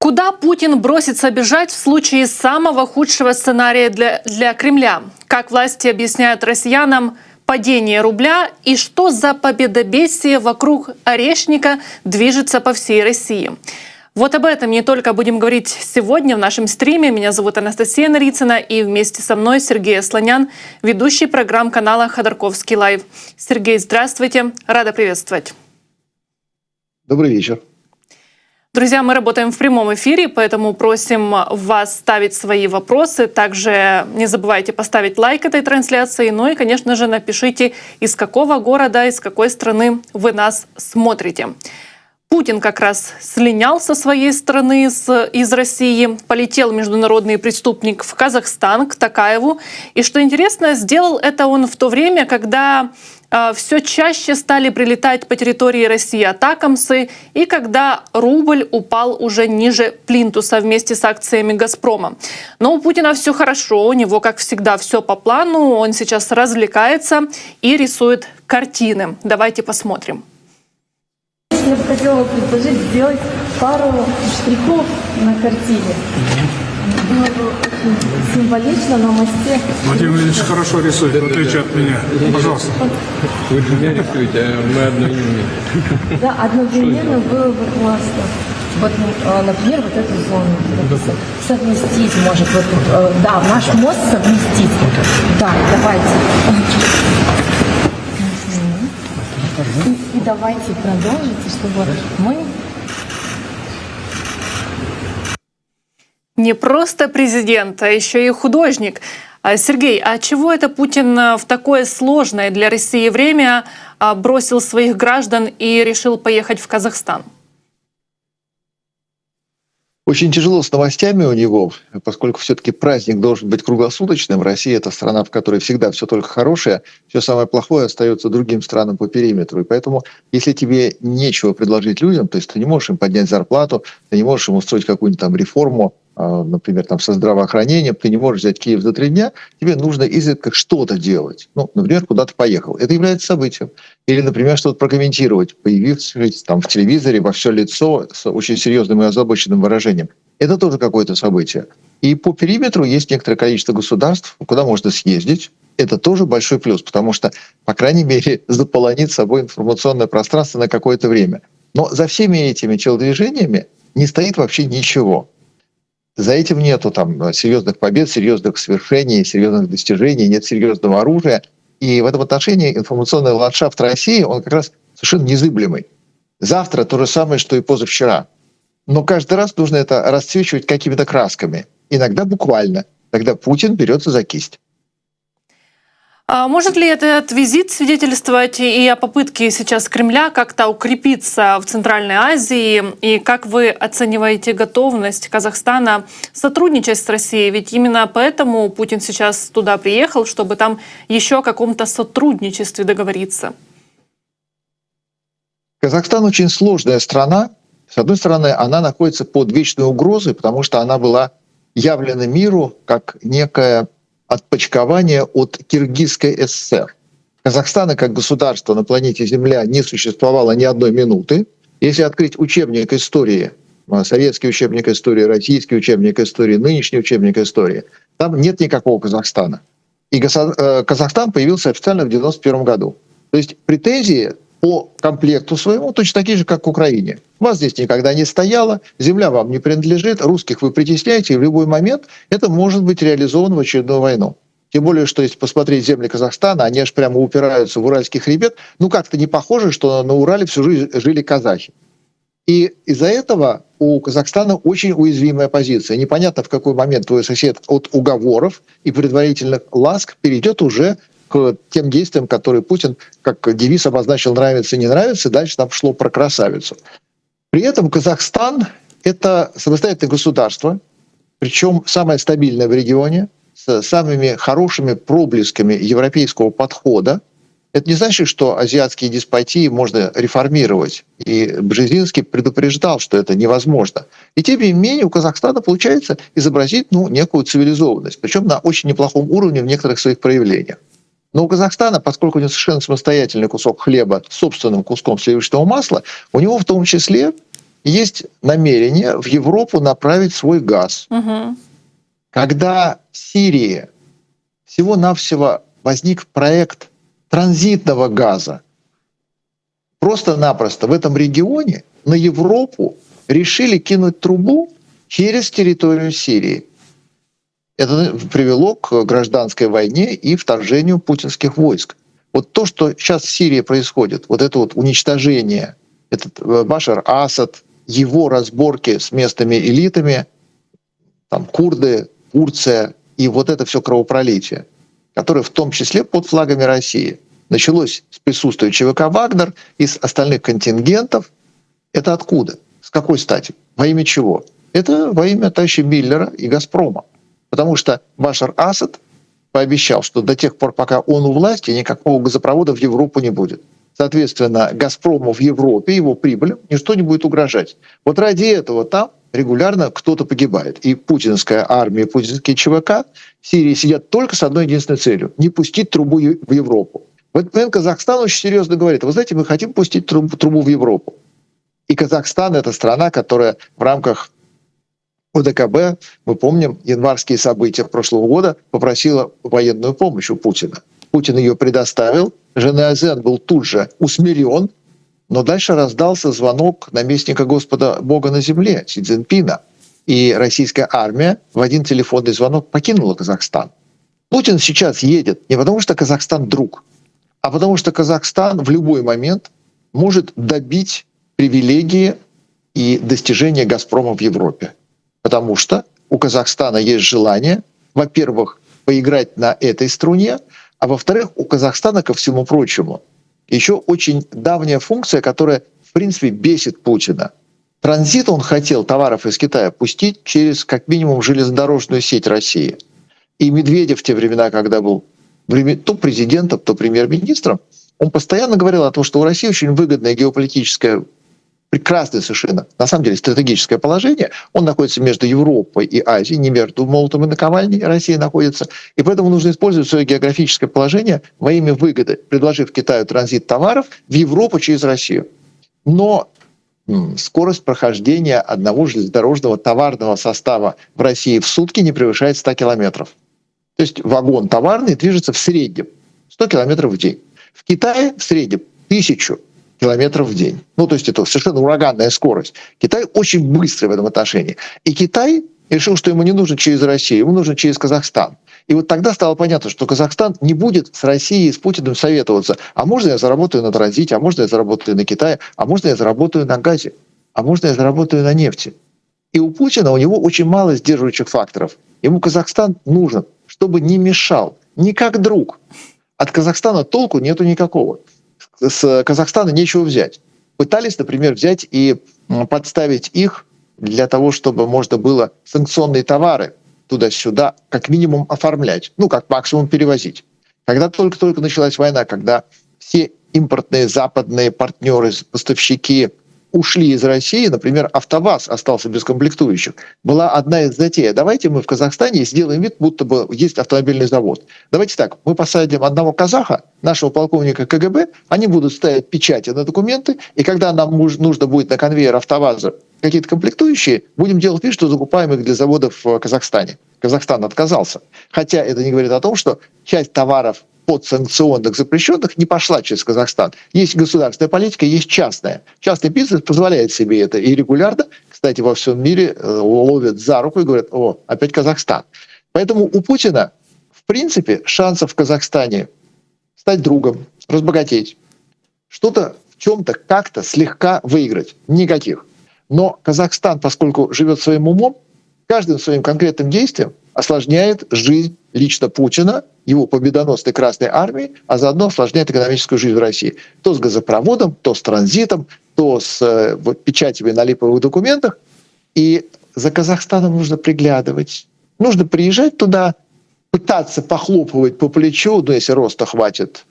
Куда Путин бросится бежать в случае самого худшего сценария для Кремля? Как власти объясняют россиянам падение рубля и что за победобесие вокруг Орешника движется по всей России? Вот об этом не только будем говорить сегодня в нашем стриме. Меня зовут Анастасия Нарицына, и вместе со мной Сергей Асланян, ведущий программ канала Ходорковский Лайв. Сергей, здравствуйте, рада приветствовать. Добрый вечер. Друзья, мы работаем в прямом эфире, поэтому просим вас ставить свои вопросы. Также не забывайте поставить лайк этой трансляции. Ну и, конечно же, напишите, из какого города, из какой страны вы нас смотрите. Путин как раз слинял со своей страны, из России, полетел международный преступник в Казахстан, к Токаеву. И что интересно, сделал это он в то время, когда все чаще стали прилетать по территории России атакамсы, и когда рубль упал уже ниже плинтуса вместе с акциями «Газпрома». Но у Путина все хорошо, у него, как всегда, все по плану, он сейчас развлекается и рисует картины. Давайте посмотрим. Я бы хотела предложить сделать пару штрихов на картине. Было бы очень символично на мосте. Владимир Ильич хорошо рисует, в отличие от меня. Пожалуйста. Вы меня рисуете, а мы одновременно. Да, одновременно было бы классно. Вот, например, вот эту зону совместить может. Вот, да, наш мост совместить. Да, давайте. И давайте продолжите, чтобы мы... Не просто президент, а еще и художник. Сергей, а чего это Путин в такое сложное для России время бросил своих граждан и решил поехать в Казахстан? Очень тяжело с новостями у него, поскольку все-таки праздник должен быть круглосуточным. Россия — это страна, в которой всегда все только хорошее, все самое плохое остается другим странам по периметру. И поэтому, если тебе нечего предложить людям, то есть ты не можешь им поднять зарплату, ты не можешь им устроить какую-нибудь там реформу, например, там, со здравоохранением, ты не можешь взять Киев за 3 дня, тебе нужно изредка что-то делать. Ну, например, куда-то поехал. Это является событием. Или, например, что-то прокомментировать, появившись там в телевизоре во все лицо с очень серьезным и озабоченным выражением. Это тоже какое-то событие. И по периметру есть некоторое количество государств, куда можно съездить. Это тоже большой плюс, потому что, по крайней мере, заполонит собой информационное пространство на какое-то время. Но за всеми этими телодвижениями не стоит вообще ничего. За этим нету там серьезных побед, серьезных свершений, серьезных достижений, нет серьезного оружия. И в этом отношении информационный ландшафт России, он как раз совершенно незыблемый. Завтра то же самое, что и позавчера. Но каждый раз нужно это расцвечивать какими-то красками. Иногда буквально. Тогда Путин берется за кисть. А может ли этот визит свидетельствовать и о попытке сейчас Кремля как-то укрепиться в Центральной Азии? И как вы оцениваете готовность Казахстана сотрудничать с Россией? Ведь именно поэтому Путин сейчас туда приехал, чтобы там еще о каком-то сотрудничестве договориться. Казахстан очень сложная страна. С одной стороны, она находится под вечной угрозой, потому что она была явлена миру как некая отпочкование от Киргизской ССР. Казахстана как государства на планете Земля не существовало ни одной минуты. Если открыть учебник истории, советский учебник истории, российский учебник истории, нынешний учебник истории, там нет никакого Казахстана. И Казахстан появился официально в 1991 году. То есть претензии по комплекту своему точно такие же, как к Украине. Вас здесь никогда не стояло, земля вам не принадлежит, русских вы притесняете, и в любой момент это может быть реализовано в очередную войну. Тем более, что если посмотреть земли Казахстана, они аж прямо упираются в Уральский хребет. Ну как-то не похоже, что на Урале всю жизнь жили казахи. И из-за этого у Казахстана очень уязвимая позиция. Непонятно, в какой момент твой сосед от уговоров и предварительных ласк перейдет уже к тем действиям, которые Путин, как девиз обозначил, нравится, не нравится, и дальше там шло про красавицу. При этом Казахстан — это самостоятельное государство, причем самое стабильное в регионе, с самыми хорошими проблесками европейского подхода. Это не значит, что азиатские деспотии можно реформировать. И Бжезинский предупреждал, что это невозможно. И тем не менее у Казахстана получается изобразить некую цивилизованность, причем на очень неплохом уровне в некоторых своих проявлениях. Но у Казахстана, поскольку у него совершенно самостоятельный кусок хлеба с собственным куском сливочного масла, у него в том числе есть намерение в Европу направить свой газ. Мгм. Когда в Сирии всего-навсего возник проект транзитного газа, просто-напросто в этом регионе на Европу решили кинуть трубу через территорию Сирии. Это привело к гражданской войне и вторжению путинских войск. Вот то, что сейчас в Сирии происходит, вот это вот уничтожение, этот Башар Асад, его разборки с местными элитами, там курды, Турция и вот это все кровопролитие, которое в том числе под флагами России началось с присутствия ЧВК «Вагнер» и с остальных контингентов. Это откуда? С какой стати? Во имя чего? Это во имя товарища Миллера и «Газпрома». Потому что Башар Асад пообещал, что до тех пор, пока он у власти, никакого газопровода в Европу не будет. Соответственно, «Газпрому» в Европе, его прибылям ничто не будет угрожать. Вот ради этого там регулярно кто-то погибает. И путинская армия, путинские ЧВК в Сирии сидят только с одной единственной целью – не пустить трубу в Европу. В этот момент Казахстан очень серьезно говорит: вы знаете, мы хотим пустить трубу в Европу. И Казахстан – это страна, которая в рамках ОДКБ, мы помним январские события прошлого года, попросила военную помощь у Путина. Путин ее предоставил, Женеазен был тут же усмирен, но дальше раздался звонок наместника Господа Бога на земле, Си Цзиньпина. И российская армия в один телефонный звонок покинула Казахстан. Путин сейчас едет не потому, что Казахстан друг, а потому что Казахстан в любой момент может добить привилегии и достижения «Газпрома» в Европе. Потому что у Казахстана есть желание, во-первых, поиграть на этой струне, а во-вторых, у Казахстана, ко всему прочему, еще очень давняя функция, которая, в принципе, бесит Путина. Транзит он хотел товаров из Китая пустить через, как минимум, железнодорожную сеть России. И Медведев в те времена, когда был то президентом, то премьер-министром, он постоянно говорил о том, что у России очень выгодное геополитическое, прекрасное совершенно, на самом деле, стратегическое положение. Он находится между Европой и Азией, не между молотом и наковальней Россия находится. И поэтому нужно использовать свое географическое положение во имя выгоды, предложив Китаю транзит товаров в Европу через Россию. Но скорость прохождения одного железнодорожного товарного состава в России в сутки не превышает 100 километров. То есть вагон товарный движется в среднем 100 километров в день. В Китае в среднем 1000 километров в день. Ну, то есть это совершенно ураганная скорость. Китай очень быстрый в этом отношении. И Китай решил, что ему не нужно через Россию, ему нужно через Казахстан. И вот тогда стало понятно, что Казахстан не будет с Россией и с Путиным советоваться. А можно я заработаю на транзите, а можно я заработаю на Китае, а можно я заработаю на газе, а можно я заработаю на нефти. И у Путина, у него очень мало сдерживающих факторов. Ему Казахстан нужен, чтобы не мешал, не как друг. От Казахстана толку нету никакого. С Казахстана нечего взять. Пытались, например, взять и подставить их для того, чтобы можно было санкционные товары туда-сюда как минимум оформлять, ну, как максимум перевозить. Когда только-только началась война, когда все импортные западные партнеры, поставщики ушли из России, например, АвтоВАЗ остался без комплектующих, была одна из затей: давайте мы в Казахстане сделаем вид, будто бы есть автомобильный завод. Давайте так, мы посадим одного казаха, нашего полковника КГБ, они будут ставить печати на документы, и когда нам нужно будет на конвейер АвтоВАЗа какие-то комплектующие, будем делать вид, что закупаем их для заводов в Казахстане. Казахстан отказался. Хотя это не говорит о том, что часть товаров подсанкционных, запрещенных не пошла через Казахстан. Есть государственная политика, есть частная. Частный бизнес позволяет себе это. И регулярно, кстати, во всем мире ловят за руку и говорят: о, опять Казахстан. Поэтому у Путина, в принципе, шансов в Казахстане стать другом, разбогатеть, что-то в чем-то как-то слегка выиграть. Никаких. Но Казахстан, поскольку живет своим умом, каждым своим конкретным действием осложняет жизнь лично Путина, его победоносной Красной Армии, а заодно осложняет экономическую жизнь в России. То с газопроводом, то с транзитом, то с печатями на липовых документах. И за Казахстаном нужно приглядывать. Нужно приезжать туда, пытаться похлопывать по плечу, ну, если роста хватит,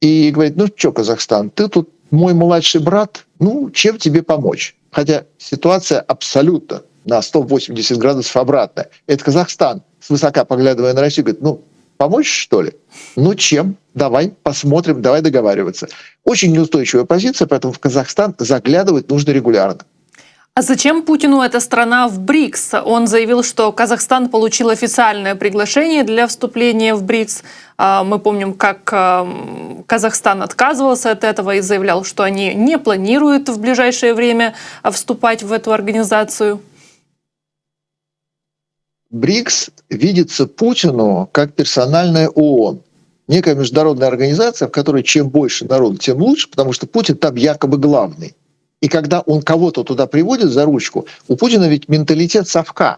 и говорить: ну что, Казахстан, ты тут мой младший брат, ну, чем тебе помочь? Хотя ситуация абсолютно на 180 градусов обратная. Это Казахстан, свысока поглядывая на Россию, говорит: ну, помочь, что ли? Ну, чем? Давай посмотрим, давай договариваться. Очень неустойчивая позиция, поэтому в Казахстан заглядывать нужно регулярно. А зачем Путину эта страна в БРИКС? Он заявил, что Казахстан получил официальное приглашение для вступления в БРИКС. Мы помним, как Казахстан отказывался от этого и заявлял, что они не планируют в ближайшее время вступать в эту организацию. БРИКС видится Путину как персональная ООН. Некая международная организация, в которой чем больше народу, тем лучше, потому что Путин там якобы главный. И когда он кого-то туда приводит за ручку, у Путина ведь менталитет совка.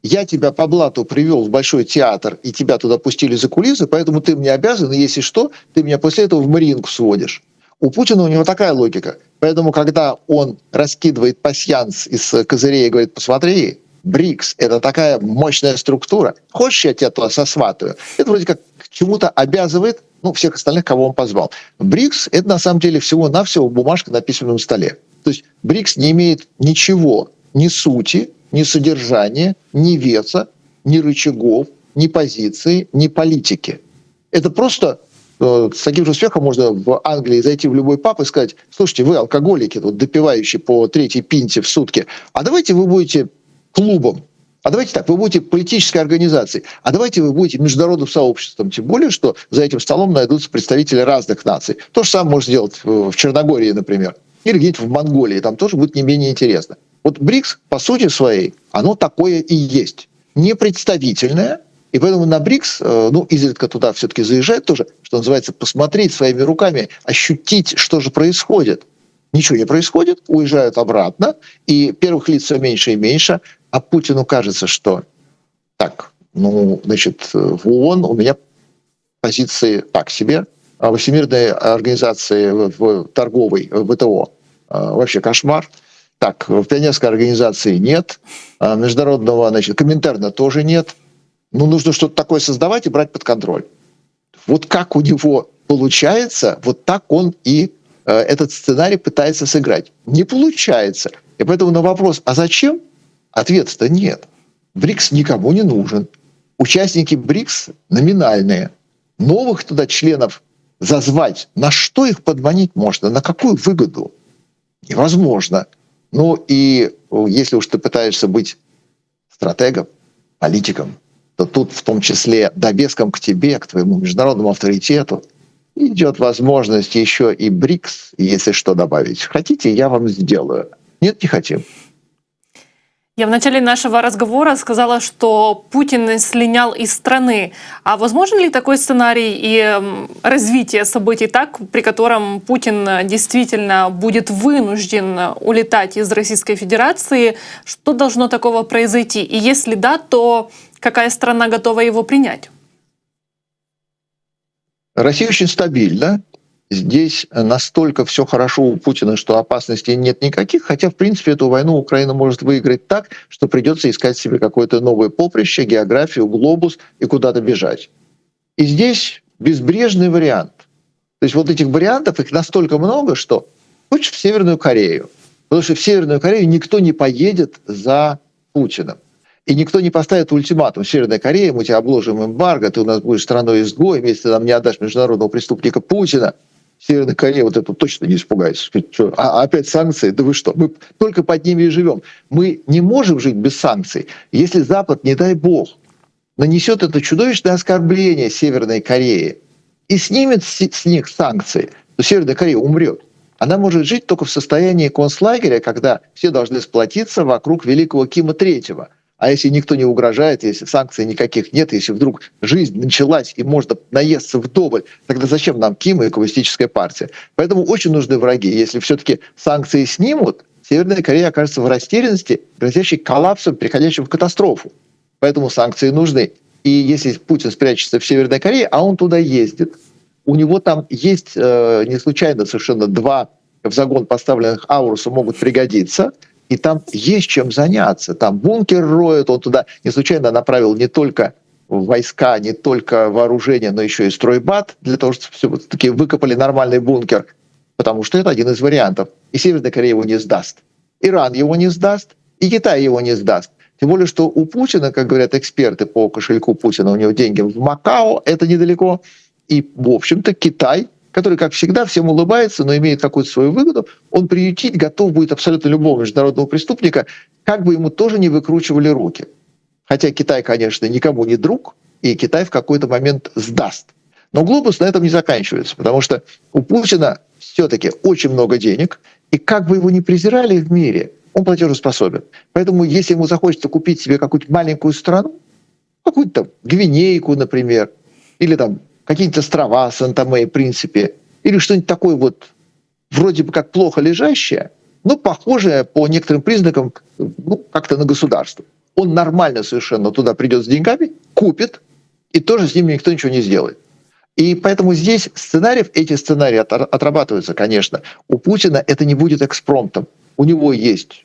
Я тебя по блату привел в Большой театр, и тебя туда пустили за кулисы, поэтому ты мне обязан, и если что, ты меня после этого в Мариинку сводишь. У Путина у него такая логика. Поэтому, когда он раскидывает пасьянс из козырей и говорит, посмотри, БРИКС — это такая мощная структура, хочешь, я тебя туда сосватаю? Это вроде как к чему-то обязывает, всех остальных, кого он позвал. БРИКС — это на самом деле всего-навсего бумажка на письменном столе. То есть БРИКС не имеет ничего, ни сути, ни содержания, ни веса, ни рычагов, ни позиции, ни политики. Это просто с таким же успехом можно в Англии зайти в любой паб и сказать, слушайте, вы алкоголики, тут допивающие по 3-й пинте в сутки, а давайте вы будете клубом, а давайте так, вы будете политической организацией, а давайте вы будете международным сообществом, тем более, что за этим столом найдутся представители разных наций. То же самое можно сделать в Черногории, например. Или где-нибудь в Монголии, там тоже будет не менее интересно. Вот БРИКС, по сути своей, оно такое и есть. Непредставительное, и поэтому на БРИКС, изредка туда все-таки заезжают тоже, что называется, посмотреть своими руками, ощутить, что же происходит. Ничего не происходит, уезжают обратно, и первых лиц все меньше и меньше, а Путину кажется, что так, в ООН у меня позиции так себе, а Всемирной организации в торговой, ВТО, вообще кошмар. Так, в пионерской организации нет, международного, Коминтерна тоже нет. Нужно что-то такое создавать и брать под контроль. Вот как у него получается, вот так он и этот сценарий пытается сыграть. Не получается. И поэтому на вопрос, а зачем? Ответа-то нет. БРИКС никому не нужен. Участники БРИКС номинальные. Новых туда членов зазвать, на что их подманить можно, на какую выгоду? Невозможно. И если уж ты пытаешься быть стратегом, политиком, то тут в том числе довеском к тебе, к твоему международному авторитету, идет возможность еще и БРИКС, если что, добавить. Хотите, я вам сделаю. Нет, не хотим. Я в начале нашего разговора сказала, что Путин слинял из страны. А возможен ли такой сценарий и развитие событий так, при котором Путин действительно будет вынужден улетать из Российской Федерации? Что должно такого произойти? И если да, то какая страна готова его принять? Россия очень стабильна. Здесь настолько все хорошо у Путина, что опасностей нет никаких, хотя, в принципе, эту войну Украина может выиграть так, что придется искать себе какое-то новое поприще, географию, глобус и куда-то бежать. И здесь безбрежный вариант. То есть вот этих вариантов, их настолько много, что хочешь в Северную Корею, потому что в Северную Корею никто не поедет за Путиным. И никто не поставит ультиматум. Северная Корея, мы тебя обложим эмбарго, ты у нас будешь страной-изгоем, если ты нам не отдашь международного преступника Путина. Северная Корея вот это точно не испугается. А опять санкции? Да вы что? Мы только под ними и живем. Мы не можем жить без санкций. Если Запад, не дай бог, нанесет это чудовищное оскорбление Северной Корее и снимет с них санкции, то Северная Корея умрет. Она может жить только в состоянии концлагеря, когда все должны сплотиться вокруг великого Кима III. А если никто не угрожает, если санкций никаких нет, если вдруг жизнь началась и можно наесться вдоволь, тогда зачем нам Ким и коммунистическая партия? Поэтому очень нужны враги. Если все-таки санкции снимут, Северная Корея окажется в растерянности, грозящей коллапсом, переходящим в катастрофу. Поэтому санкции нужны. И если Путин спрячется в Северной Корее, а он туда ездит, у него там есть не случайно совершенно 2 в загон поставленных ауруса могут пригодиться, и там есть чем заняться. Там бункер роют, он туда не случайно направил не только войска, не только вооружение, но еще и стройбат, для того, чтобы все-таки выкопали нормальный бункер, потому что это один из вариантов. И Северная Корея его не сдаст. Иран его не сдаст, и Китай его не сдаст. Тем более, что у Путина, как говорят эксперты по кошельку Путина, у него деньги в Макао, это недалеко. И, в общем-то, Китай, который, как всегда, всем улыбается, но имеет какую-то свою выгоду, он приютить готов будет абсолютно любого международного преступника, как бы ему тоже не выкручивали руки. Хотя Китай, конечно, никому не друг, и Китай в какой-то момент сдаст. Но глупость на этом не заканчивается, потому что у Путина все-таки очень много денег, и как бы его ни презирали в мире, он платежеспособен. Поэтому если ему захочется купить себе какую-то маленькую страну, какую-то там Гвинейку, например, или там какие-нибудь острова, Санта-Ме и Принципе, или что-нибудь такое вот вроде бы как плохо лежащее, но похожее по некоторым признакам как-то на государство. Он нормально совершенно туда придет с деньгами, купит, и тоже с ними никто ничего не сделает. И поэтому здесь эти сценарии отрабатываются, конечно. У Путина это не будет экспромтом. У него есть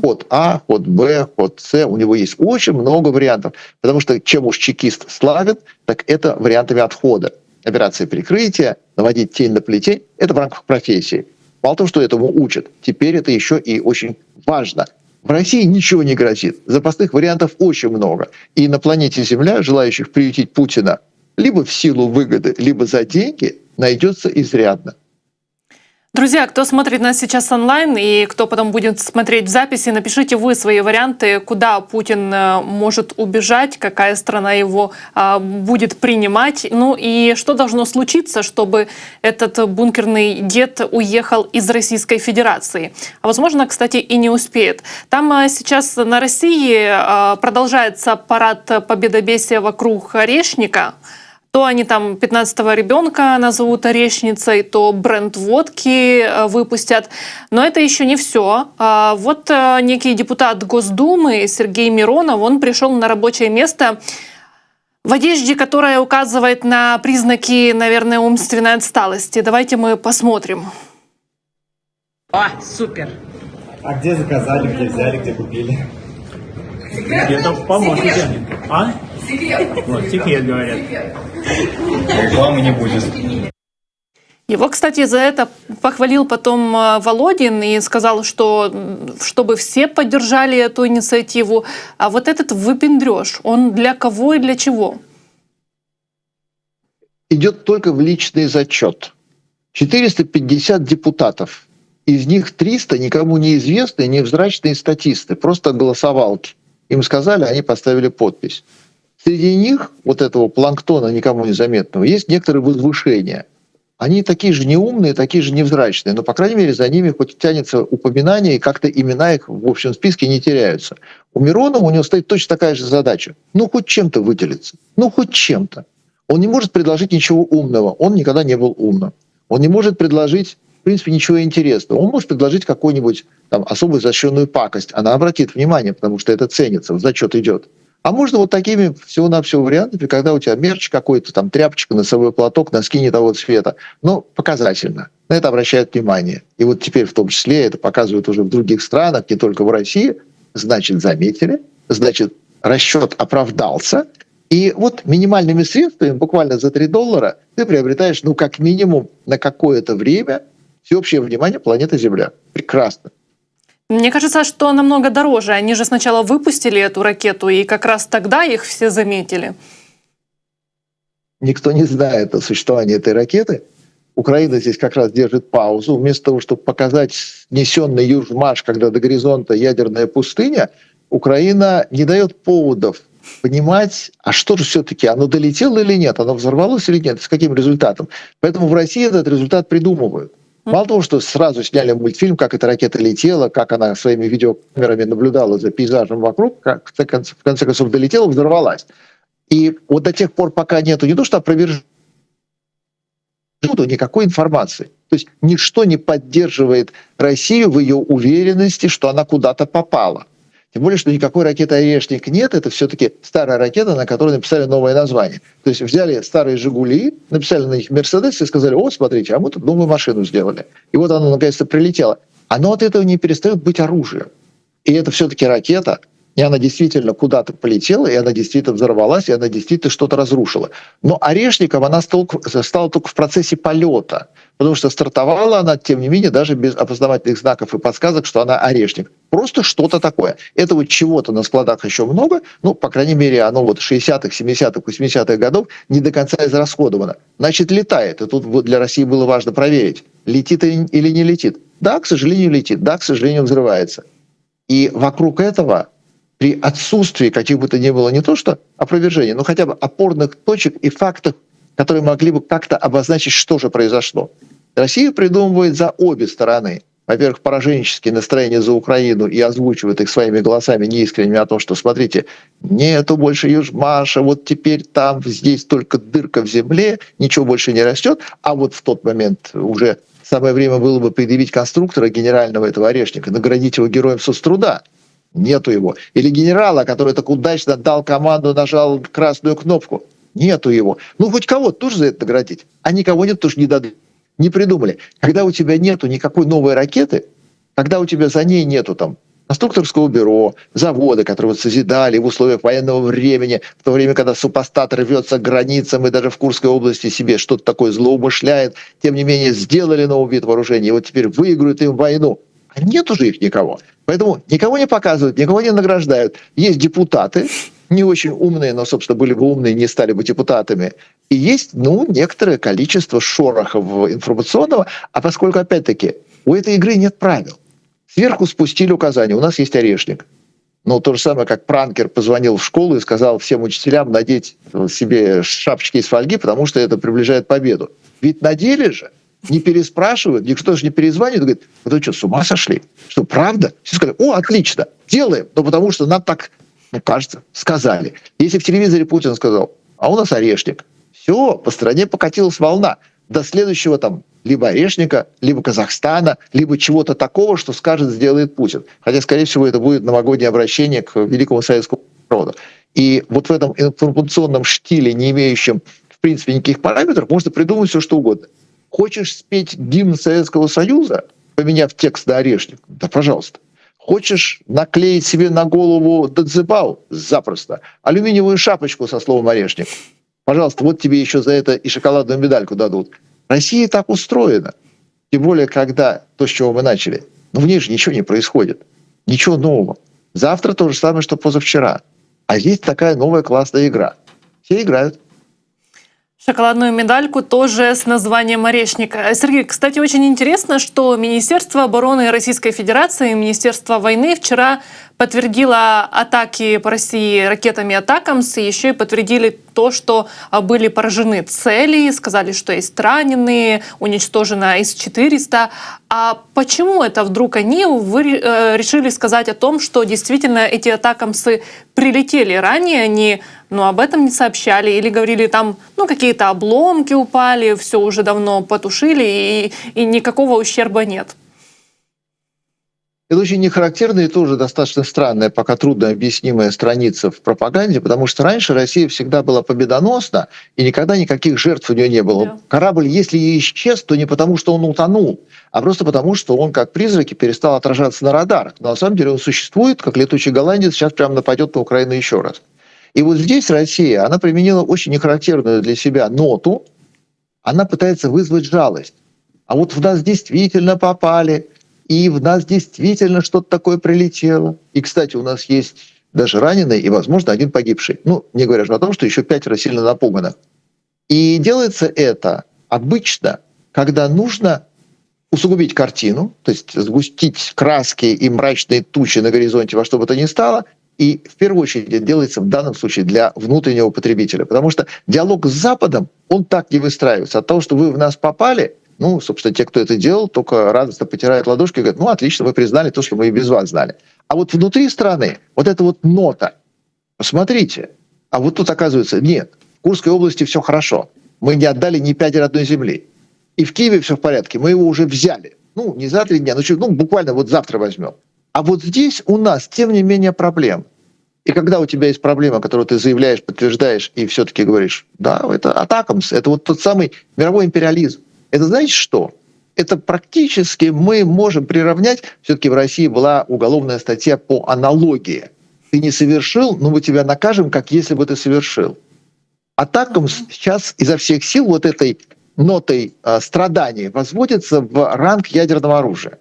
ход А, ход Б, ход С, у него есть очень много вариантов. Потому что чем уж чекист славен, так это вариантами отхода. Операция прикрытия, наводить тень на плетень – это в рамках профессии. Мало того, что этому учат, теперь это еще и очень важно. В России ничего не грозит. Запасных вариантов очень много. И на планете Земля желающих приютить Путина либо в силу выгоды, либо за деньги найдется изрядно. Друзья, кто смотрит нас сейчас онлайн и кто потом будет смотреть в записи, напишите вы свои варианты, куда Путин может убежать, какая страна его будет принимать, ну и что должно случиться, чтобы этот бункерный дед уехал из Российской Федерации. А возможно, кстати, и не успеет. Там сейчас на России продолжается парад победобесия вокруг Орешника. То они там 15-го ребенка назовут орешницей, то бренд водки выпустят. Но это еще не все. Вот некий депутат Госдумы Сергей Миронов, он пришел на рабочее место в одежде, которая указывает на признаки, наверное, умственной отсталости. Давайте мы посмотрим. О, супер! А где заказали, где взяли, где купили? Где-то поможете. А? Вот, секрет говорят. Рекламы не будет. Его, кстати, за это похвалил потом Володин и сказал, что чтобы все поддержали эту инициативу. А вот этот выпендрёж, он для кого и для чего? Идет только в личный зачет. 450 депутатов. Из них 300 никому неизвестные, невзрачные статисты, просто голосовалки. Им сказали, они поставили подпись. Среди них, вот этого планктона никому незаметного, есть некоторые возвышения. Они такие же неумные, такие же невзрачные, но, по крайней мере, за ними хоть тянется упоминание, и как-то имена их в общем списке не теряются. У Миронова у него стоит точно такая же задача. Ну, хоть чем-то выделиться. Ну, хоть чем-то. Он не может предложить ничего умного. Он никогда не был умным. Он не может предложить, в принципе, ничего интересного. Он может предложить какую-нибудь там особо защищенную пакость. Она обратит внимание, потому что это ценится, в зачет идет. А можно вот такими всего-навсего вариантами, когда у тебя мерч какой-то, там тряпочка, носовой платок, носки не того цвета. Но показательно. На это обращают внимание. И вот теперь в том числе это показывают уже в других странах, не только в России. Значит, заметили, значит, расчет оправдался. И вот минимальными средствами, буквально за $3, ты приобретаешь, ну, как минимум, на какое-то время всеобщее внимание планеты Земля. Прекрасно. Мне кажется, что намного дороже. Они же сначала выпустили эту ракету, и как раз тогда их все заметили. Никто не знает о существовании этой ракеты. Украина здесь как раз держит паузу. Вместо того, чтобы показать снесенный Южмаш, когда до горизонта ядерная пустыня, Украина не дает поводов понимать, а что же все-таки, оно долетело или нет, оно взорвалось или нет, с каким результатом. Поэтому в России этот результат придумывают. Мало того, что сразу сняли мультфильм, как эта ракета летела, как она своими видеокамерами наблюдала за пейзажем вокруг, как в конце концов долетела, взорвалась. И вот до тех пор, пока нету не то что опровержения, никакой информации. То есть ничто не поддерживает Россию в ее уверенности, что она куда-то попала. Тем более, что никакой ракеты «Орешник» нет, это все-таки старая ракета, на которой написали новое название. То есть взяли старые «Жигули», написали на них «Мерседес» и сказали: о, смотрите, а мы тут новую машину сделали. И вот она наконец-то прилетела. Оно от этого не перестает быть оружием. И это все-таки ракета, И она действительно куда-то полетела, и она действительно взорвалась, и она действительно что-то разрушила. Но орешником она стала только в процессе полета, потому что стартовала она, тем не менее, даже без опознавательных знаков и подсказок, что она орешник. Просто что-то такое. Этого чего-то на складах еще много, ну, по крайней мере, оно вот 60-х, 70-х, 80-х годов не до конца израсходовано. Значит, летает. И тут вот для России было важно проверить, летит или не летит. Да, к сожалению, летит. Да, к сожалению, взрывается. И вокруг этого, при отсутствии каких бы то ни было не то что опровержений, но хотя бы опорных точек и фактов, которые могли бы как-то обозначить, что же произошло. Россия придумывает за обе стороны. Во-первых, пораженческие настроения за Украину и озвучивает их своими голосами неискренними о том, что, смотрите, нету больше Южмаша, вот теперь там, здесь только дырка в земле, ничего больше не растет. А вот в тот момент уже самое время было бы предъявить конструктора генерального этого орешника, наградить его героем соцтруда. Нету его. Или генерала, который так удачно дал команду, нажал красную кнопку. Нету его. Ну, хоть кого-то тоже за это наградить. А никого нет, тоже не дадут. Не придумали. Когда у тебя нету никакой новой ракеты, когда у тебя за ней нету там конструкторского бюро, завода, которые вот созидали в условиях военного времени, в то время, когда супостат рвется к границам и даже в Курской области себе что-то такое злоумышляет, тем не менее сделали новый вид вооружения, и вот теперь выиграют им войну. А нет уже их никого. Поэтому никого не показывают, никого не награждают. Есть депутаты, не очень умные, но, собственно, были бы умные, не стали бы депутатами. И есть, ну, некоторое количество шорохов информационного, а поскольку, опять-таки, у этой игры нет правил. Сверху спустили указания, у нас есть орешник. Ну, то же самое, как пранкер позвонил в школу и сказал всем учителям надеть себе шапочки из фольги, потому что это приближает победу. Ведь на деле же не переспрашивают, никто же не перезванивает, говорит, вы что, с ума сошли? Что, правда? Все сказали, о, отлично, делаем, но потому что нам так, ну, кажется, сказали. Если в телевизоре Путин сказал, а у нас орешник, все, по стране покатилась волна. До следующего там либо орешника, либо Казахстана, либо чего-то такого, что скажет, сделает Путин. Хотя, скорее всего, это будет новогоднее обращение к великому советскому народу. И вот в этом информационном штиле, не имеющем, в принципе, никаких параметров, можно придумать все, что угодно. Хочешь спеть гимн Советского Союза, поменяв текст на орешник? Да, пожалуйста. Хочешь наклеить себе на голову дадзебау? Запросто. Алюминиевую шапочку со словом «орешник»? Пожалуйста, вот тебе еще за это и шоколадную медальку дадут. Россия так устроена. Тем более, когда то, с чего мы начали, но в ней же ничего не происходит. Ничего нового. Завтра то же самое, что позавчера. А есть такая новая классная игра. Все играют. Шоколадную медальку тоже с названием «Орешник». Сергей, кстати, очень интересно, что Министерство обороны Российской Федерации и Министерство войны вчера подтвердило атаки по России ракетами «Атакамс», и еще и подтвердили то, что были поражены цели, сказали, что есть раненые, уничтожено С-400. А почему это вдруг они решили сказать о том, что действительно эти «Атакамсы» прилетели ранее, они об этом не сообщали или говорили, там какие-то обломки упали, все уже давно потушили и никакого ущерба нет? Это очень нехарактерная и тоже достаточно странная, пока трудно объяснимая страница в пропаганде, потому что раньше Россия всегда была победоносна, и никогда никаких жертв у нее не было. Да. Корабль, если и исчез, то не потому, что он утонул, а просто потому, что он, как призраки, перестал отражаться на радарах. Но на самом деле он существует, как летучий голландец, сейчас прямо нападет на Украину еще раз. И вот здесь Россия, она применила очень нехарактерную для себя ноту, она пытается вызвать жалость. А вот в нас действительно попали, и в нас действительно что-то такое прилетело. И, кстати, у нас есть даже раненый и, возможно, один погибший. Не говоря же о том, что еще 5 сильно напугано. И делается это обычно, когда нужно усугубить картину, то есть сгустить краски и мрачные тучи на горизонте во что бы то ни стало. И в первую очередь это делается в данном случае для внутреннего потребителя. Потому что диалог с Западом, он так не выстраивается. От того, что вы в нас попали, собственно, те, кто это делал, только радостно потирают ладошки и говорят, отлично, вы признали то, что мы и без вас знали. А вот внутри страны вот эта вот нота, посмотрите, а вот тут оказывается, нет, в Курской области все хорошо, мы не отдали ни пяди родной земли. И в Киеве все в порядке, мы его уже взяли. Не за 3 дня, буквально вот завтра возьмем. А вот здесь у нас, тем не менее, проблем. И когда у тебя есть проблема, которую ты заявляешь, подтверждаешь и все-таки говоришь, да, это «Атакамс», это вот тот самый мировой империализм. Это знаете что? Это практически мы можем приравнять, все-таки в России была уголовная статья по аналогии. ты не совершил, но мы тебя накажем, как если бы ты совершил. Атакамс сейчас изо всех сил вот этой нотой страданий возводится в ранг ядерного оружия.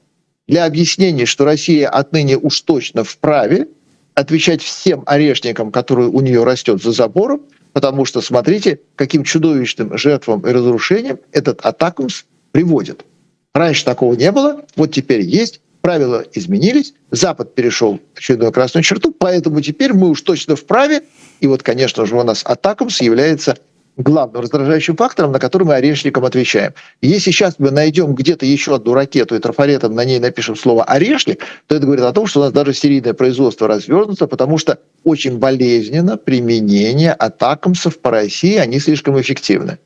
Для объяснения, что Россия отныне уж точно вправе отвечать всем орешникам, которые у нее растет за забором, потому что смотрите, каким чудовищным жертвам и разрушениям этот атакамс приводит. Раньше такого не было, вот теперь есть, правила изменились, Запад перешел очередную красную черту, поэтому теперь мы уж точно вправе, и вот, конечно же, у нас атакамс является главным раздражающим фактором, на который мы орешникам отвечаем. И если сейчас мы найдем где-то еще одну ракету и трафаретом на ней напишем слово «орешник», то это говорит о том, что у нас даже серийное производство развернуто, потому что очень болезненно применение атакамсов по России, они слишком эффективны.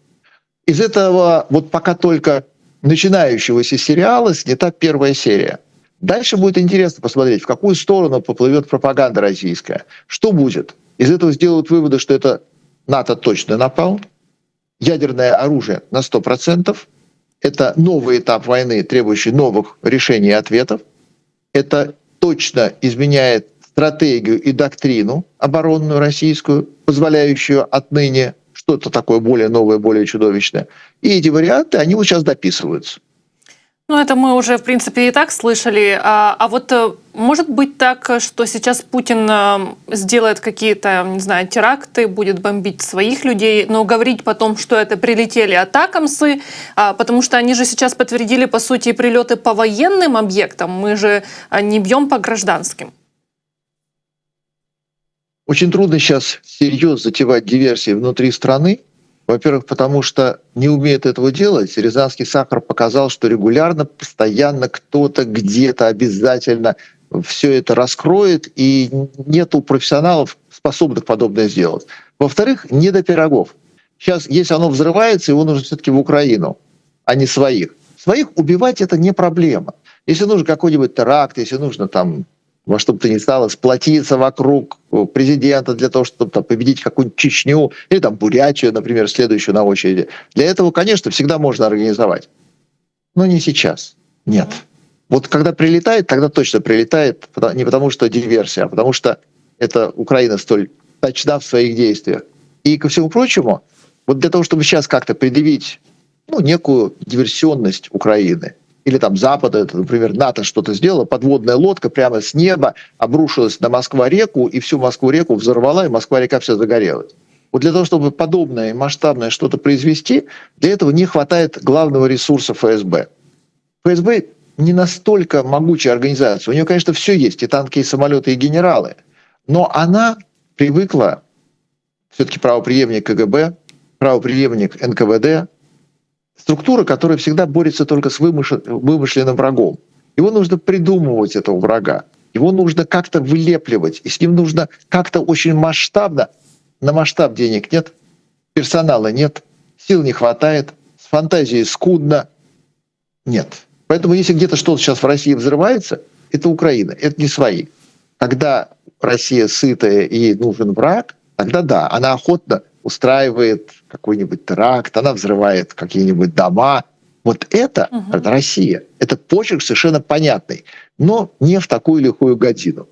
Из этого вот пока только начинающегося сериала снята первая серия. Дальше будет интересно посмотреть, в какую сторону поплывет пропаганда российская. Что будет? Из этого сделают выводы, что это НАТО точно напал, ядерное оружие на 100%, это новый этап войны, требующий новых решений и ответов, это точно изменяет стратегию и доктрину оборонную российскую, позволяющую отныне что-то такое более новое, более чудовищное. И эти варианты, они вот сейчас дописываются. Ну, это мы уже, в принципе, и так слышали. А вот может быть так, что сейчас Путин сделает какие-то, не знаю, теракты, будет бомбить своих людей, но говорить потом, что это прилетели атакамсы, потому что они же сейчас подтвердили, по сути, прилеты по военным объектам, мы же не бьем по гражданским. Очень трудно сейчас всерьез затевать диверсии внутри страны. Во-первых, потому что не умеет этого делать. Рязанский сахар показал, что регулярно, постоянно кто-то где-то обязательно все это раскроет, и нету профессионалов, способных подобное сделать. Во-вторых, не до пирогов. Сейчас, если оно взрывается, его нужно все-таки в Украину, а не своих. Своих убивать — это не проблема. Если нужен какой-нибудь теракт, если нужно там во что бы то ни стало сплотиться вокруг президента для того, чтобы там победить какую-нибудь Чечню или там Бурятию, например, следующую на очереди. Для этого, конечно, всегда можно организовать. Но не сейчас. Нет. Вот когда прилетает, тогда точно прилетает не потому, что диверсия, а потому что это Украина столь точна в своих действиях. И, ко всему прочему, вот для того, чтобы сейчас как-то предъявить некую диверсионность Украины, или там Запада, это, например, НАТО что-то сделало, подводная лодка прямо с неба обрушилась на Москва-реку, и всю Москву-реку взорвала, и Москва-река вся загорелась. Вот для того, чтобы подобное масштабное что-то произвести, для этого не хватает главного ресурса ФСБ. ФСБ не настолько могучая организация. У нее, конечно, все есть, и танки, и самолеты, и генералы. Но она привыкла, все-таки правопреемник КГБ, правопреемник НКВД, структура, которая всегда борется только с вымышленным врагом. Его нужно придумывать, этого врага. Его нужно как-то вылепливать. И с ним нужно как-то очень масштабно. На масштаб денег нет, персонала нет, сил не хватает, с фантазией скудно. Нет. Поэтому если где-то что-то сейчас в России взрывается, это Украина, это не свои. Когда Россия сытая и ей нужен враг, тогда да, она охотно устраивает какой-нибудь теракт, она взрывает какие-нибудь дома. Вот это Россия. Это почерк совершенно понятный, но не в такую лихую годину.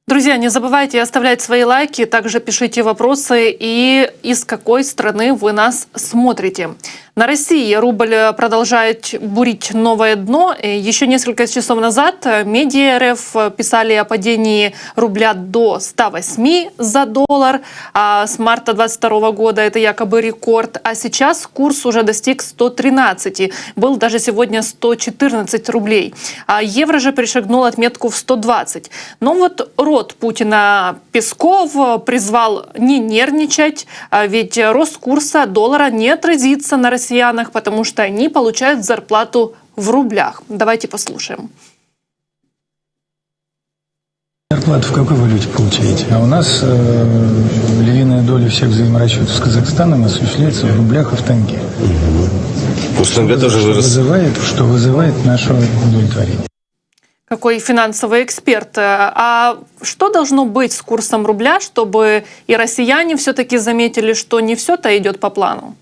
Друзья, не забывайте оставлять свои лайки, также пишите вопросы и из какой страны вы нас смотрите. На России рубль продолжает бурить новое дно. Еще несколько часов назад медиа РФ писали о падении рубля до 108 за доллар. А с марта 2022 года это якобы рекорд. А сейчас курс уже достиг 113. Был даже сегодня 114 рублей. А евро же перешагнул отметку в 120. Но вот род Путина Песков призвал не нервничать, ведь рост курса доллара не отразится на россиянах, потому что они получают зарплату в рублях. Давайте послушаем. Зарплату в какой валюте получаете? А у нас львиная доля всех взаиморасчетов с Казахстаном осуществляется в рублях и в тенге. Что вызывает наше удовлетворение. Какой финансовый эксперт. А что должно быть с курсом рубля, чтобы и россияне все-таки заметили, что не все-то идет по плану?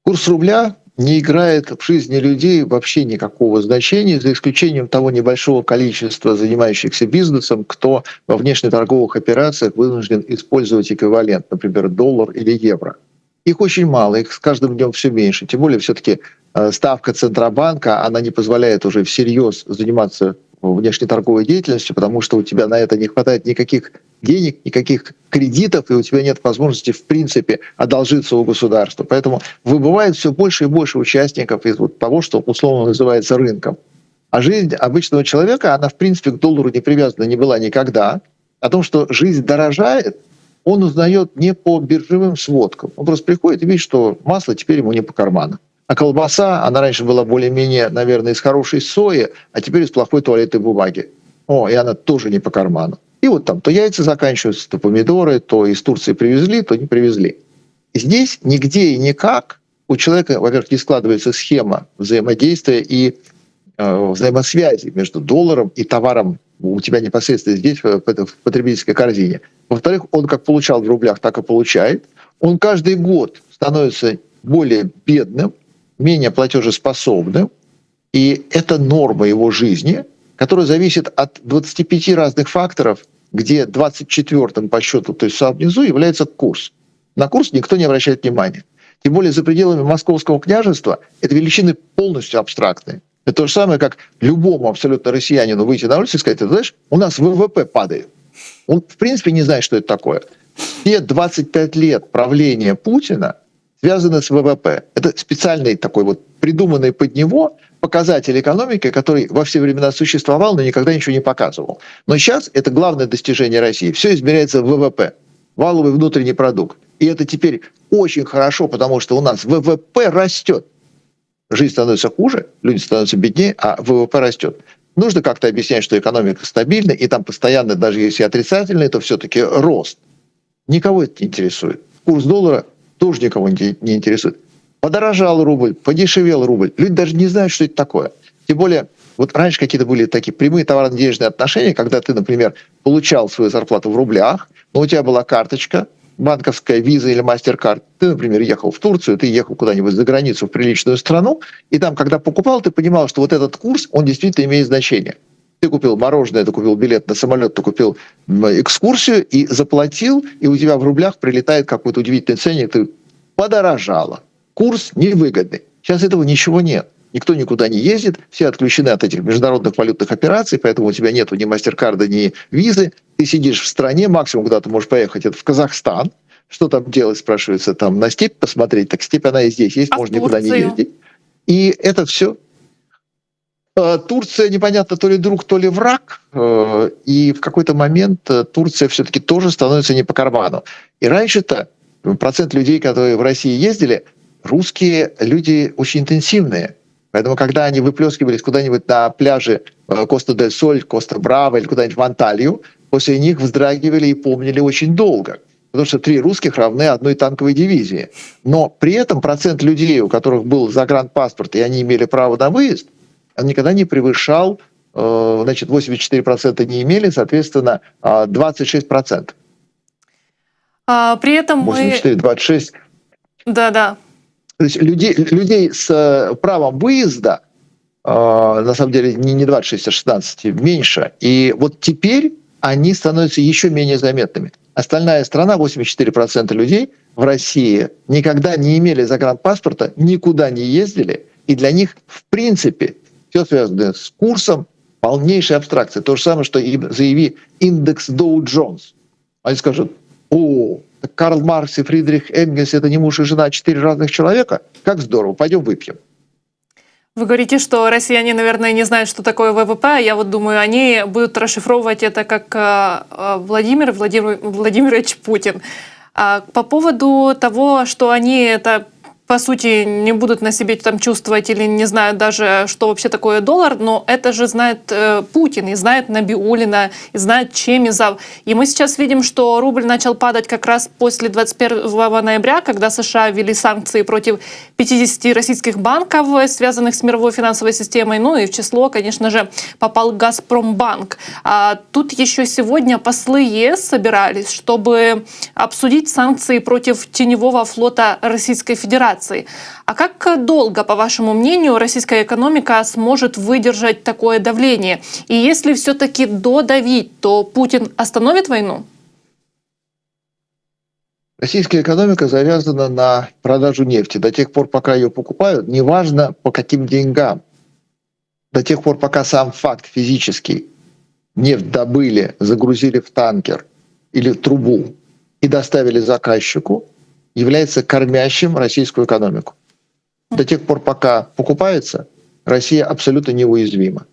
Курс рубля не играет в жизни людей вообще никакого значения, за исключением того небольшого количества занимающихся бизнесом, кто во внешнеторговых операциях вынужден использовать эквивалент, например, доллар или евро. Их очень мало, их с каждым днем все меньше. Тем более все-таки ставка Центробанка, она не позволяет уже всерьез заниматься внешнеторговой деятельностью, потому что у тебя на это не хватает никаких денег, никаких кредитов, и у тебя нет возможности, в принципе, одолжиться у государства. Поэтому выбывает все больше и больше участников из вот того, что условно называется рынком. А жизнь обычного человека, она, в принципе, к доллару не привязана не была никогда. О том, что жизнь дорожает, он узнает не по биржевым сводкам. Он просто приходит и видит, что масло теперь ему не по карману. А колбаса, она раньше была более-менее, наверное, из хорошей сои, а теперь из плохой туалетной бумаги. И она тоже не по карману. И вот там то яйца заканчиваются, то помидоры, то из Турции привезли, то не привезли. И здесь нигде и никак у человека, во-первых, не складывается схема взаимодействия и взаимосвязи между долларом и товаром у тебя непосредственно здесь, в потребительской корзине. Во-вторых, он как получал в рублях, так и получает. Он каждый год становится более бедным, менее платежеспособным, и это норма его жизни, которая зависит от 25 разных факторов, где 24-м по счету, то есть в самом низу, является курс. На курс никто не обращает внимания. Тем более за пределами Московского княжества это величины полностью абстрактные. Это то же самое, как любому абсолютно россиянину выйти на улицу и сказать: ты знаешь, у нас ВВП падает. Он в принципе не знает, что это такое. Все 25 лет правления Путина связаны с ВВП. Это специальный такой вот придуманный под него показатель экономики, который во все времена существовал, но никогда ничего не показывал. Но сейчас это главное достижение России. Все измеряется в ВВП, валовый внутренний продукт. И это теперь очень хорошо, потому что у нас ВВП растет. Жизнь становится хуже, люди становятся беднее, а ВВП растет. Нужно как-то объяснять, что экономика стабильна, и там постоянно, даже если отрицательный, то все-таки рост. Никого это не интересует. Курс доллара тоже никого не интересует. Подорожал рубль, подешевел рубль. Люди даже не знают, что это такое. Тем более, вот раньше какие-то были такие прямые товарно-денежные отношения, когда ты, например, получал свою зарплату в рублях, но у тебя была карточка, банковская виза или MasterCard. Ты, например, ехал в Турцию, ты ехал куда-нибудь за границу в приличную страну, и там, когда покупал, ты понимал, что вот этот курс, он действительно имеет значение. Ты купил мороженое, ты купил билет на самолет, ты купил экскурсию и заплатил, и у тебя в рублях прилетает какой-то удивительный ценник, ты подорожало. Курс невыгодный. Сейчас этого ничего нет. Никто никуда не ездит, все отключены от этих международных валютных операций, поэтому у тебя нету ни MasterCard, ни визы. Ты сидишь в стране, максимум, куда ты можешь поехать, это в Казахстан. Что там делать, спрашивается, там на степь посмотреть? Так степь, она и здесь есть, можно никуда не ездить. И это все. Турция, непонятно, то ли друг, то ли враг. И в какой-то момент Турция все-таки тоже становится не по карману. И раньше-то процент людей, которые в России ездили, русские люди очень интенсивные. Поэтому, когда они выплескивались куда-нибудь на пляже Коста-дель-Соль, Коста-Браво или куда-нибудь в Анталью, после них вздрагивали и помнили очень долго. Потому что 3 русских равны одной танковой дивизии. Но при этом процент людей, у которых был загранпаспорт, и они имели право на выезд, он никогда не превышал, значит, 84% не имели, соответственно, 26%. При этом 84, 26. Да. То есть людей с правом выезда, на самом деле, не 26, а 16, меньше. И вот теперь они становятся еще менее заметными. Остальная страна, 84% людей в России никогда не имели загранпаспорта, никуда не ездили, и для них, в принципе, все связано с курсом, полнейшая абстракция. То же самое, что и заяви индекс Dow Jones. Они скажут: Карл Маркс и Фридрих Энгельс — это не муж и жена, 4 разных человека? Как здорово, пойдем выпьем. Вы говорите, что россияне, наверное, не знают, что такое ВВП. Я вот думаю, они будут расшифровывать это как Владимир Владимирович Путин. По поводу того, что они это, по сути, не будут на себе там чувствовать или не знают даже, что вообще такое доллар, но это же знает Путин, и знает Набиуллина, и знает Чемизов. И мы сейчас видим, что рубль начал падать как раз после 21 ноября, когда США ввели санкции против 50 российских банков, связанных с мировой финансовой системой. Ну и в число, конечно же, попал Газпромбанк. Тут еще сегодня послы ЕС собирались, чтобы обсудить санкции против теневого флота Российской Федерации. инфляции. А как долго, по вашему мнению, российская экономика сможет выдержать такое давление? И если все-таки додавить, то Путин остановит войну? Российская экономика завязана на продажу нефти. До тех пор, пока ее покупают, неважно по каким деньгам, до тех пор, пока сам факт физический, нефть добыли, загрузили в танкер или трубу и доставили заказчику, является кормящим российскую экономику. До тех пор, пока покупается, Россия абсолютно неуязвима.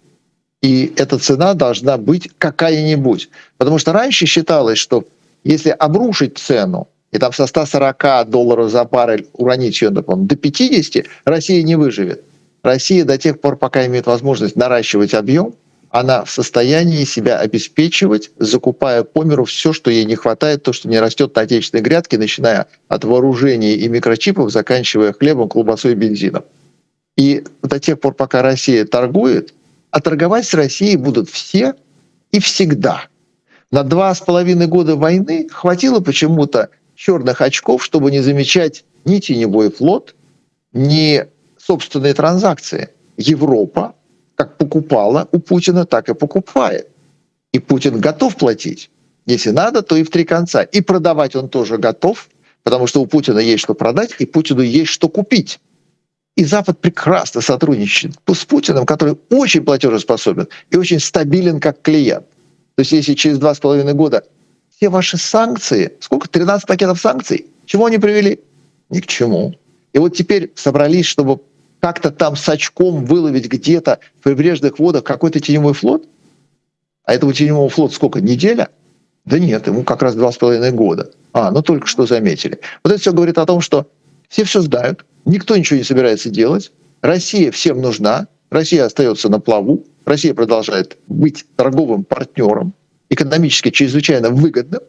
И эта цена должна быть какая-нибудь. Потому что раньше считалось, что если обрушить цену, и там со $140 за баррель уронить ее, например, до 50, Россия не выживет. Россия до тех пор, пока имеет возможность наращивать объем, она в состоянии себя обеспечивать, закупая по миру все, что ей не хватает, то, что не растет на отечественной грядке, начиная от вооружений и микрочипов, заканчивая хлебом, колбасой и бензином. И до тех пор, пока Россия торгует, а торговать с Россией будут все и всегда. На 2,5 года войны хватило почему-то черных очков, чтобы не замечать ни теневой флот, ни собственные транзакции. Европа как покупала у Путина, так и покупает. И Путин готов платить. Если надо, то и в 3 конца. И продавать он тоже готов, потому что у Путина есть что продать, и Путину есть что купить. И Запад прекрасно сотрудничает с Путиным, который очень платежеспособен и очень стабилен как клиент. То есть если через 2,5 года все ваши санкции, сколько? 13 пакетов санкций, к чему они привели? Ни к чему. И вот теперь собрались, чтобы как-то там с очком выловить где-то в прибрежных водах какой-то теневой флот. А этого теневого флота сколько? Неделя? Да нет, ему как раз 2,5 года. Ну только что заметили. Вот это все говорит о том, что все знают, никто ничего не собирается делать, Россия всем нужна, Россия остается на плаву, Россия продолжает быть торговым партнером, экономически чрезвычайно выгодным,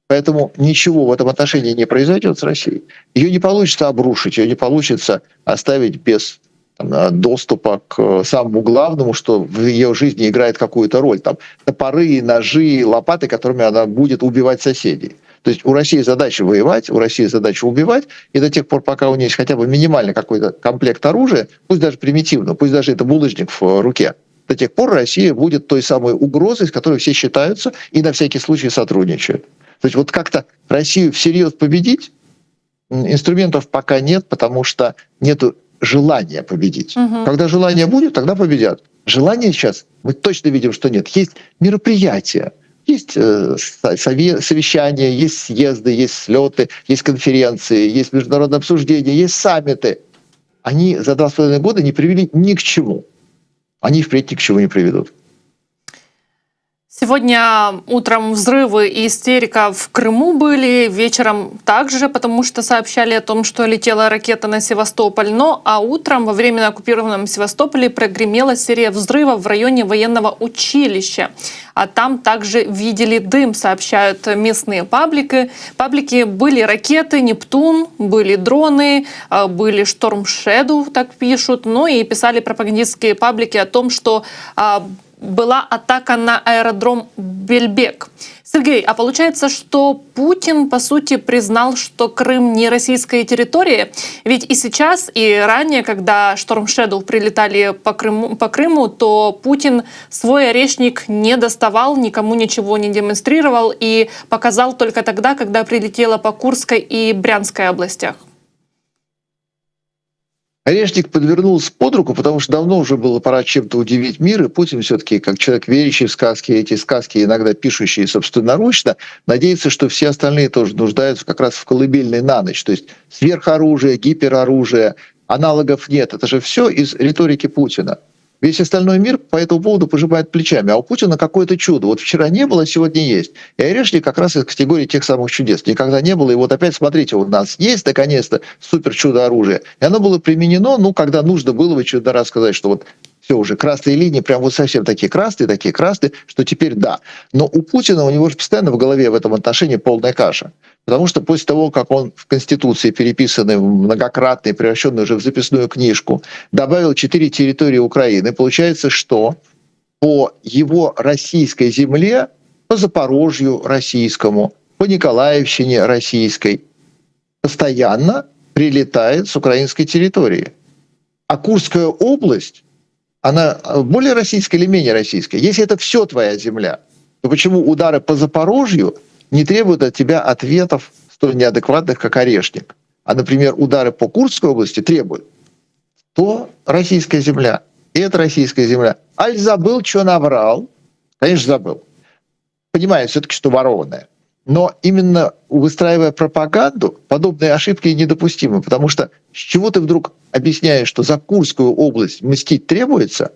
поэтому ничего в этом отношении не произойдет с Россией. Ее не получится обрушить, ее не получится оставить без доступа к самому главному, что в ее жизни играет какую-то роль. Там топоры, ножи, лопаты, которыми она будет убивать соседей. То есть у России задача воевать, у России задача убивать, и до тех пор, пока у нее есть хотя бы минимальный какой-то комплект оружия, пусть даже примитивно, пусть даже это булыжник в руке, до тех пор Россия будет той самой угрозой, с которой все считаются и на всякий случай сотрудничают. То есть вот как-то Россию всерьез победить инструментов пока нет, потому что нет желания победить. Когда желание будет, тогда победят. Желания сейчас мы точно видим, что нет. Есть мероприятия, есть совещания, есть съезды, есть слеты, есть конференции, есть международные обсуждения, есть саммиты. Они за 2,5 года не привели ни к чему. Они впредь ни к чему не приведут. Сегодня утром взрывы и истерика в Крыму были, вечером также, потому что сообщали о том, что летела ракета на Севастополь. А утром во временно оккупированном Севастополе прогремела серия взрывов в районе военного училища. А там также видели дым, сообщают местные паблики. Были ракеты «Нептун», были дроны, были «Шторм Shadow», так пишут. И писали пропагандистские паблики о том, что была атака на аэродром Бельбек. Сергей, а получается, что Путин, по сути, признал, что Крым не российская территория? Ведь и сейчас, и ранее, когда Шторм Shadow прилетали по Крыму, то Путин свой орешник не доставал, никому ничего не демонстрировал и показал только тогда, когда прилетела по Курской и Брянской областях. Орешник подвернулся под руку, потому что давно уже было пора чем-то удивить мир, и Путин все-таки, как человек, верящий в сказки, эти сказки иногда пишущие собственноручно, надеется, что все остальные тоже нуждаются как раз в колыбельной на ночь. То есть сверхоружие, гипероружие, аналогов нет. Это же все из риторики Путина. Весь остальной мир по этому поводу пожимает плечами. А у Путина какое-то чудо. Вот вчера не было, сегодня есть. И орешник как раз из категории тех самых чудес. Никогда не было. И вот опять смотрите, у нас есть наконец-то супер чудо-оружие. И оно было применено, когда нужно было в очередной раз сказать, что вот все уже красные линии, прям вот совсем такие красные, что теперь да. Но у Путина, у него же постоянно в голове в этом отношении полная каша. Потому что после того, как он в Конституции, переписанный многократно и превращенный уже в записную книжку, добавил 4 территории Украины, получается, что по его российской земле, по Запорожью российскому, по Николаевщине российской, постоянно прилетает с украинской территории. А Курская область, она более российская или менее российская? Если это все твоя земля, то почему удары по Запорожью не требуют от тебя ответов столь неадекватных, как Орешник? А, например, удары по Курской области требуют. То российская земля. И это российская земля. Аль забыл, что наврал? Конечно, забыл. Понимаю все-таки, что ворованное. Но именно выстраивая пропаганду, подобные ошибки недопустимы. Потому что с чего ты вдруг объясняешь, что за Курскую область мстить требуется,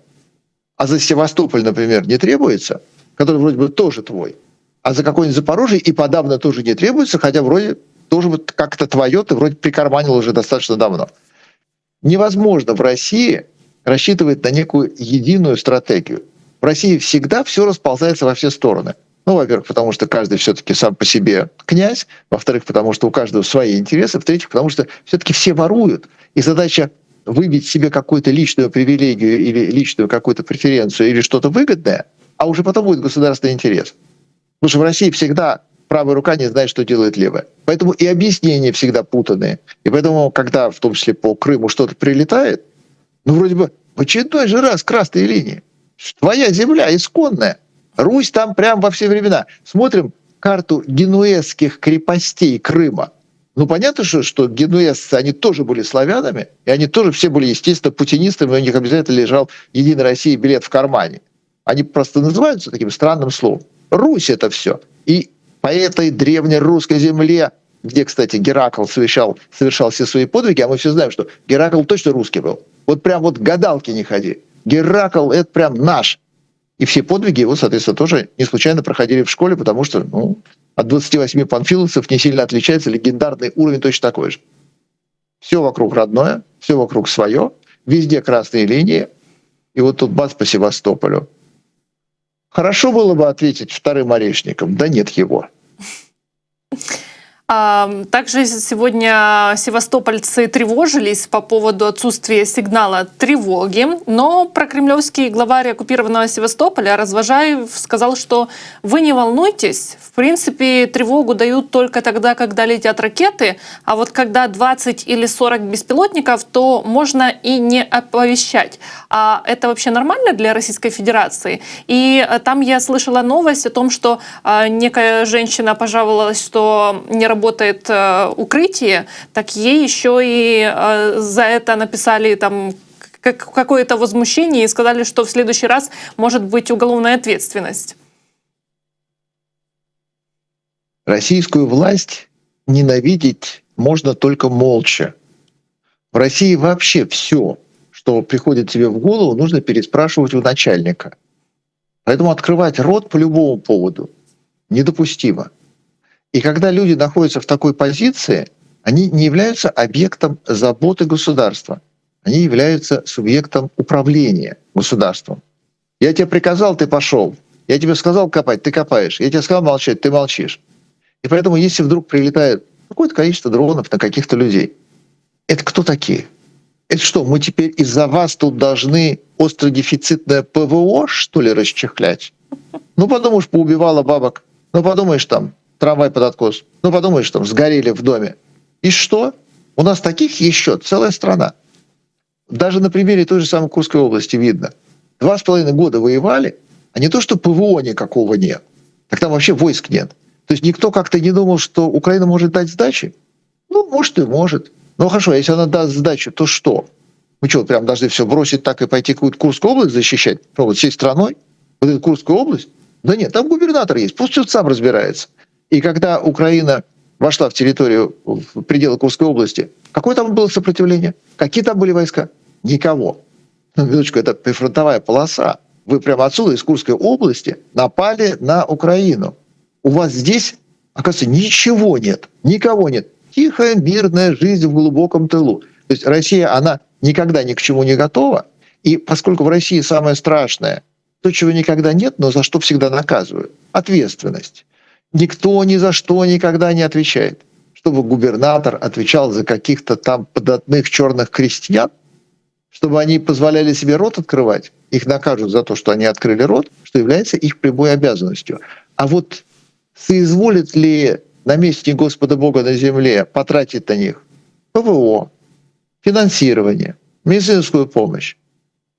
а за Севастополь, например, не требуется, который вроде бы тоже твой, а за какой-нибудь Запорожье и подавно тоже не требуется, хотя вроде тоже вот как-то твое, ты вроде прикарманил уже достаточно давно. Невозможно в России рассчитывать на некую единую стратегию. В России всегда все расползается во все стороны. Ну, во-первых, потому что каждый все-таки сам по себе князь, во-вторых, потому что у каждого свои интересы, в-третьих, потому что все-таки все воруют. И задача выбить себе какую-то личную привилегию или личную какую-то преференцию или что-то выгодное, а уже потом будет государственный интерес. Потому что в России всегда правая рука не знает, что делает левая. Поэтому и объяснения всегда путанные. И поэтому, когда в том числе по Крыму что-то прилетает, ну, вроде бы в очередной же раз красные линии. Твоя земля исконная. Русь там прям во все времена. Смотрим карту генуэзских крепостей Крыма. Ну, понятно, что генуэзцы, они тоже были славянами, и они тоже все были, естественно, путинистами, у них обязательно лежал «Единая Россия» билет в кармане. Они просто называются таким странным словом. Русь — это все. И по этой древней русской земле, где, кстати, Геракл совершал все свои подвиги, а мы все знаем, что Геракл точно русский был. Вот прям вот гадалки не ходи. Геракл — это прям наш. И все подвиги его, соответственно, тоже не случайно проходили в школе, потому что от 28 панфиловцев не сильно отличается, легендарный уровень точно такой же. Все вокруг родное, все вокруг свое, везде красные линии, и вот тут бац по Севастополю. Хорошо было бы ответить вторым орешником, да нет его. Также сегодня севастопольцы тревожились по поводу отсутствия сигнала тревоги, но прокремлевский главарь оккупированного Севастополя Развожаев сказал, что вы не волнуйтесь, в принципе тревогу дают только тогда, когда летят ракеты, а вот когда 20 или 40 беспилотников, то можно и не оповещать. А это вообще нормально для Российской Федерации? И там я слышала новость о том, что некая женщина пожаловалась, что не работает укрытие, так ей еще и за это написали там какое-то возмущение и сказали, что в следующий раз может быть уголовная ответственность. Российскую власть ненавидеть можно только молча. В России вообще все, что приходит тебе в голову, нужно переспрашивать у начальника. Поэтому открывать рот по любому поводу недопустимо. И когда люди находятся в такой позиции, они не являются объектом заботы государства. Они являются субъектом управления государством. Я тебе приказал, ты пошел. Я тебе сказал копать, ты копаешь. Я тебе сказал молчать, ты молчишь. И поэтому, если вдруг прилетает какое-то количество дронов на каких-то людей, это кто такие? Это что, мы теперь из-за вас тут должны остродефицитное ПВО, что ли, расчехлять? Ну, подумаешь, поубивала бабок. Ну, подумаешь, там, трамвай под откос. Ну, подумаешь, там, сгорели в доме. И что? У нас таких еще целая страна. Даже на примере той же самой Курской области видно. 2,5 года воевали, а не то, что ПВО никакого нет. Так там вообще войск нет. То есть никто как-то не думал, что Украина может дать сдачи? Ну, может и может. Ну, хорошо, если она даст сдачу, то что? Мы что, прям должны все бросить так и пойти какую-то Курскую область защищать? Что, вот всей страной? Вот эту Курскую область? Да нет, там губернатор есть, пусть все сам разбирается. И когда Украина вошла в территорию, в пределы Курской области, какое там было сопротивление? Какие там были войска? Никого. Минуточку, это прифронтовая полоса. Вы прямо отсюда, из Курской области, напали на Украину. У вас здесь, оказывается, ничего нет, никого нет. Тихая, мирная жизнь в глубоком тылу. То есть Россия, она никогда ни к чему не готова. И поскольку в России самое страшное, то, чего никогда нет, но за что всегда наказывают – ответственность. Никто ни за что никогда не отвечает. Чтобы губернатор отвечал за каких-то там податных черных крестьян, чтобы они позволяли себе рот открывать, их накажут за то, что они открыли рот, что является их прямой обязанностью. А вот соизволит ли наместник Господа Бога на земле потратить на них ПВО, финансирование, медицинскую помощь.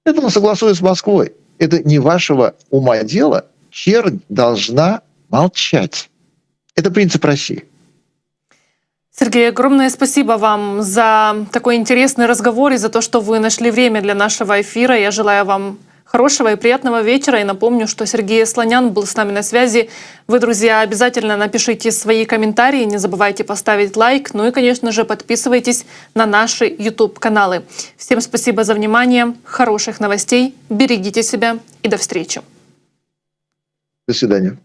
Это он согласует с Москвой. Это не вашего ума дело. Чернь должна молчать. Это принцип России. Сергей, огромное спасибо вам за такой интересный разговор и за то, что вы нашли время для нашего эфира. Я желаю вам хорошего и приятного вечера. И напомню, что Сергей Слонян был с нами на связи. Вы, друзья, обязательно напишите свои комментарии, не забывайте поставить лайк. Ну и, конечно же, подписывайтесь на наши YouTube-каналы. Всем спасибо за внимание, хороших новостей, берегите себя и до встречи. До свидания.